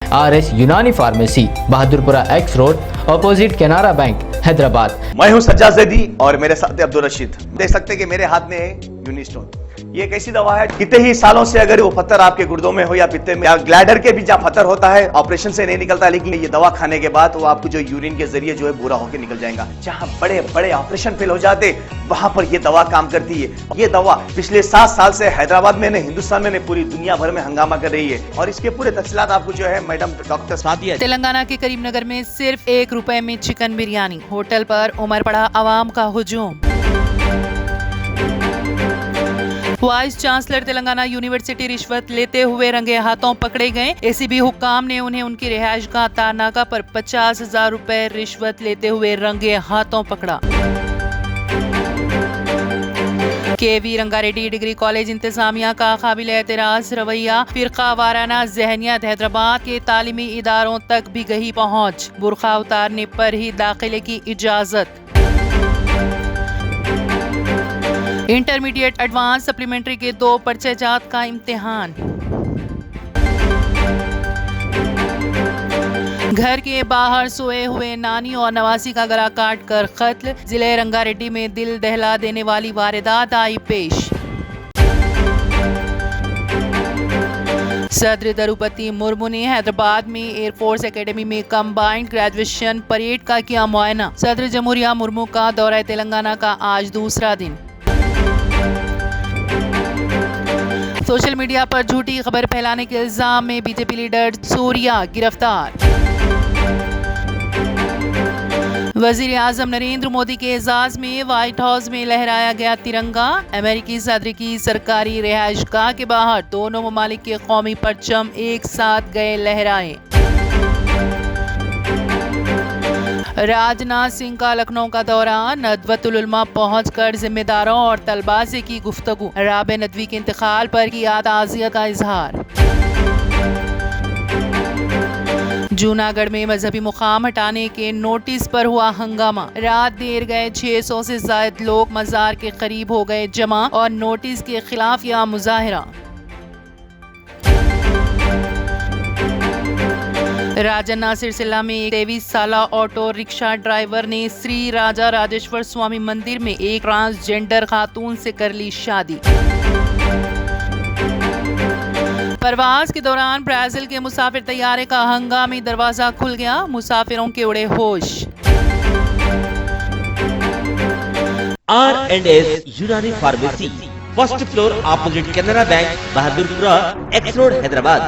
RS यूनानी pharmacy, Bahadurpura X road, opposite Canara bank, Hyderabad. मैं हूं सज्जाद ज़ैदी और मेरे साथ अब्दुल रशीद। देख सकते हैं कि मेरे हाथ में है यूनिस्टोन। ये एक ऐसी दवा है, कितने ही सालों से अगर वो पत्थर आपके गुर्दों में हो या पित्ते में या ग्लैडर के भी जहाँ पत्थर होता है, ऑपरेशन से नहीं निकलता, लेकिन ये दवा खाने के बाद वो आपको जो यूरिन के जरिए जो है बुरा होकर निकल जाएगा। जहाँ बड़े बड़े ऑपरेशन फेल हो जाते, वहां पर ये दवा काम करती है। ये दवा पिछले 7 साल से हैदराबाद में, हिंदुस्तान में, पूरी दुनिया भर में हंगामा कर रही है। और इसके पूरे तफसीलात आपको जो है मैडम डॉक्टर सादिया। तेलंगाना के करीमनगर में सिर्फ 1 रुपए में चिकन बिरयानी, होटल पर उमड़ पड़ा आवाम का हुजूम। वाइस चांसलर तेलंगाना यूनिवर्सिटी रिश्वत लेते हुए रंगे हाथों पकड़े गए। एसीबी हुक्काम ने उन्हें उनकी रिहाइश गाह तारनाका पर 50,000 रुपए रिश्वत लेते हुए रंगे हाथों पकड़ा। केवी रंगारेड्डी डिग्री कॉलेज इंतजामिया का काबिल एतराज रवैया, फिरका वाराना जहनियत, हैदराबाद के तालीमी इदारों तक भी गई पहुंच। बुर्खा उतारने पर ही दाखिले की इजाजत। इंटरमीडिएट एडवांस सप्लीमेंट्री के 2 पर्चेजात का इम्तिहान। घर के बाहर सोए हुए नानी और नवासी का गला काट कर कत्ल। जिले रंगारेड्डी में दिल दहला देने वाली वारदात आई पेश। सदर द्रौपदी मुर्मू ने हैदराबाद में एयरफोर्स एकेडमी में कंबाइंड ग्रेजुएशन परेड का किया मुआयना। सदर जमहूरिया मुर्मू का दौरा तेलंगाना का आज दूसरा दिन। सोशल मीडिया पर झूठी खबर फैलाने के इल्जाम में बीजेपी लीडर सूर्या गिरफ्तार। वजीर आजम नरेंद्र मोदी के एजाज में व्हाइट हाउस में लहराया गया तिरंगा। अमेरिकी सदर की सरकारी रिहाइशगाह के बाहर दोनों ममालिक के कौमी परचम एक साथ गए लहराए। राजनाथ सिंह का लखनऊ का दौरा, नदवतुल उलमा पहुंचकर जिम्मेदारों और तलबा से की गुफ्तगू। राबे नदवी के इंतकाल पर किया ताज़ियत का इजहार। जूनागढ़ में मजहबी मुकाम हटाने के नोटिस पर हुआ हंगामा। रात देर गए 600 से ज्यादा लोग मजार के करीब हो गए जमा और नोटिस के खिलाफ किया मुजाहिरा। राजन्ना सिरसिला में 23 साला ऑटो रिक्शा ड्राइवर ने श्री राजा राजेश्वर स्वामी मंदिर में एक ट्रांसजेंडर खातून से कर ली शादी। परवाज के दौरान ब्राजील के मुसाफिर तैयारे का हंगामी दरवाजा खुल गया, मुसाफिरों के उड़े होश। R&S यूनानी pharmacy, first floor opposite Canara bank, Bahadurpura X road, Hyderabad.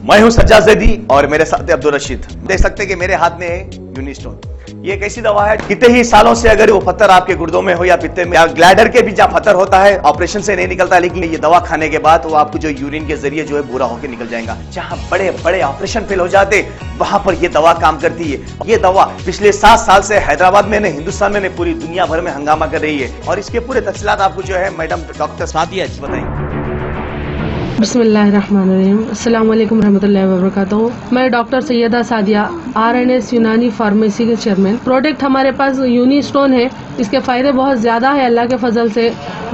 मैं हूं सज्जाद ज़ैदी और मेरे साथ अब्दुल रशीद। देख सकते हैं कि मेरे हाथ में है यूनिस्टोन। ये एक ऐसी दवा है, कितने ही सालों से अगर वो पत्थर आपके गुर्दों में हो या पित्ते में या ग्लैडर के भी जहाँ पत्थर होता है, ऑपरेशन से नहीं निकलता, लेकिन ये दवा खाने के बाद वो आपको जो यूरिन के जरिए जो है बुरा होकर निकल जाएगा। जहाँ बड़े बड़े ऑपरेशन फेल हो जाते, वहां पर ये दवा काम करती है। ये दवा पिछले 7 साल से हैदराबाद में, हिंदुस्तान में, पूरी दुनिया भर में हंगामा कर रही है। और इसके पूरे तफसीलात आपको जो है मैडम डॉक्टर सादिया बताएंगे। बिस्मिल्लाहिर्रहमानिर्रहीम, अस्सलाम वालेकुम रहमतुल्लाहि व बरकातहू। मैं डॉक्टर सैयदा सादिया, RNS यूनानी फार्मेसी के चेयरमैन। प्रोडक्ट हमारे पास यूनिस्टोन है। इसके फायदे बहुत ज्यादा है अल्लाह के फजल से।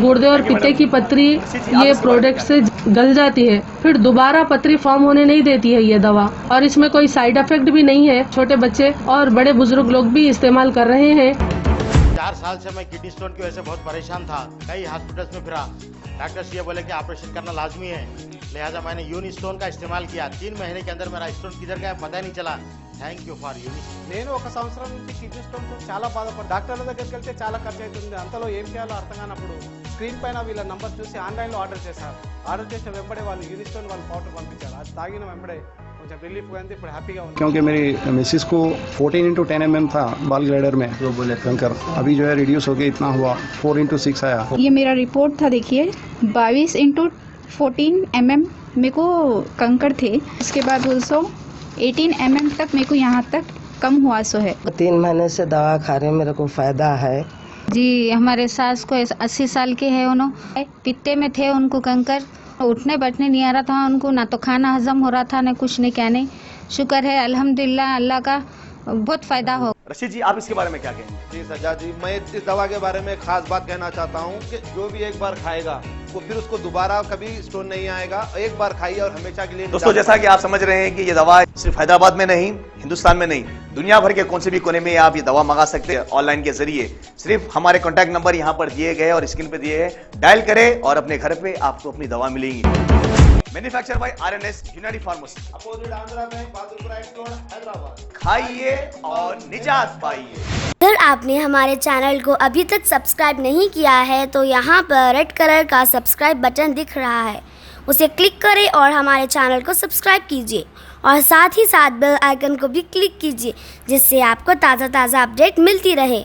गुर्दे और पित्ते की पथरी ये प्रोडक्ट से गल जाती है, फिर दोबारा पथरी फॉर्म होने नहीं देती है ये दवा। और इसमें कोई साइड इफेक्ट भी नहीं है। छोटे बच्चे और बड़े बुजुर्ग लोग भी इस्तेमाल कर रहे हैं। 4 साल से मैं किडनी स्टोन की वजह से बहुत परेशान था। कई हॉस्पिटल्स में फिरा, डॉक्टर्स ये बोले कि ऑपरेशन करना लाजमी है, लिहाजा मैंने यूनिस्टोन का इस्तेमाल किया। 3 महीने के अंदर मेरा स्टोन किधर गया पता ही नहीं चला। Thank you for Unistone. నేను 1 సంవత్సరం నుంచి కిడ్నీ స్టోన్తో చాలా బాధపడ్డా. డాక్టర్ల దగ్గరికి వెళ్తే చాలా ఖర్చు అవుతుంది. అంతలో ఏం చేయాలో అర్థం కానప్పుడు స్క్రీన్ పైన వీళ్ళ నంబర్ చూసి ఆన్లైన్లో ఆర్డర్ చేశారు. ఆర్డర్ చేసిన వెంబడే వాళ్ళు యూనిస్టోన్ వాళ్ళు పౌడర్ పంపించారు. అది తాగిన వెంబడే కొంచెం రిలీఫ్ అయింది. ఇప్పుడు హ్యాపీగా ఉంది. क्योंकि मेरी मिसिस को 14x10 mm था बाल ग्लैडर में, तो बोले कंकर अभी जो है रिड्यूस हो गया, इतना हुआ 4x6 आया। ये मेरा रिपोर्ट था, देखिए 22x14 mm मेरे को कंकर थे। उसके बाद 18 mm तक मेरे को यहाँ तक कम हुआ सो है। 3 महीने से दवा खा रहे, मेरे को फायदा है जी। हमारे सास को 80 साल के है, उन्होंने पित्ते में थे, उनको कंकर, उठने बैठने नहीं आ रहा था उनको, ना तो खाना हजम हो रहा था, ना कुछ नहीं कहने। शुक्र है अल्हम्दुलिल्लाह, अल्लाह का बहुत फायदा हो। रशीद जी, आप इसके बारे में क्या कहेंगे? जी सज्जाद जी, मैं इस दवा के बारे में खास बात कहना चाहता हूँ कि जो भी एक बार खाएगा वो फिर उसको दोबारा कभी स्टोन नहीं आएगा। एक बार खाइए और हमेशा के लिए। दोस्तों, जैसा कि आप समझ रहे हैं कि ये दवा सिर्फ हैदराबाद में नहीं, हिंदुस्तान में नहीं, दुनिया भर के कौन से भी कोने में आप ये दवा मंगा सकते हैं ऑनलाइन के जरिए। सिर्फ हमारे कॉन्टैक्ट नंबर यहाँ पर दिए गए और स्क्रीन पे दिए हैं, डायल करें और अपने घर पे आपको अपनी दवा मिलेगी। मैन्युफैक्चर बाय आरएनएस यूनानी pharmacy, opposite Andhra bank, Bahadurpura x road, Hyderabad. खाइए और निजात पाइए। अगर आपने हमारे चैनल को अभी तक सब्सक्राइब नहीं किया है तो यहाँ पर रेड कलर का सब्सक्राइब बटन दिख रहा है, उसे क्लिक करें और हमारे चैनल को सब्सक्राइब कीजिए और साथ ही साथ बेल आइकन को भी क्लिक कीजिए, जिससे आपको ताज़ा अपडेट मिलती रहे।